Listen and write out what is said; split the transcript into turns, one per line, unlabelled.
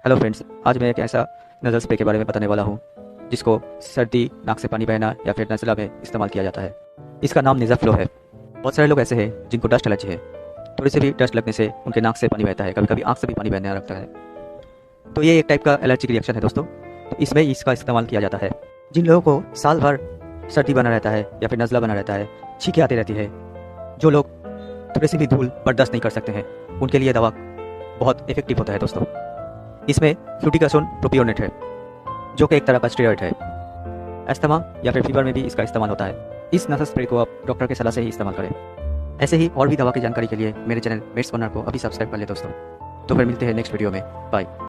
Hello friends, आज मैं एक ऐसा नज़ल स्प्रे के बारे में बताने वाला हूँ जिसको सर्दी, नाक से पानी बहना या फिर नज़ला में इस्तेमाल किया जाता है। इसका नाम निज़ाफ्लो है। बहुत सारे लोग ऐसे हैं जिनको डस्ट एलर्जी है। थोड़ी सी भी डस्ट लगने से उनके नाक से पानी बहता है, कभी कभी आँख से भी पानी बहने लगता है। तो ये एक टाइप का एलर्जिक रिएक्शन है दोस्तों। तो इसमें इसका इस्तेमाल किया जाता है। जिन लोगों को साल भर सर्दी बना रहता है या फिर नज़ला बना रहता है, छींकें आती रहती है, जो लोग थोड़ी सी भी धूल बर्दाश्त नहीं कर सकते हैं, उनके लिए दवा बहुत इफेक्टिव होता है दोस्तों। इसमें फ्लूटिकासोन प्रोपियोनेट है, जो कि एक तरह का स्टेरॉइड है। अस्थमा या फिर फीवर में भी इसका इस्तेमाल होता है। इस नसल स्प्रे को आप डॉक्टर की सलाह से ही इस्तेमाल करें। ऐसे ही और भी दवा की जानकारी के लिए मेरे चैनल मेड्स कॉर्नर को अभी सब्सक्राइब कर ले दोस्तों। तो फिर मिलते हैं नेक्स्ट वीडियो में। बाय।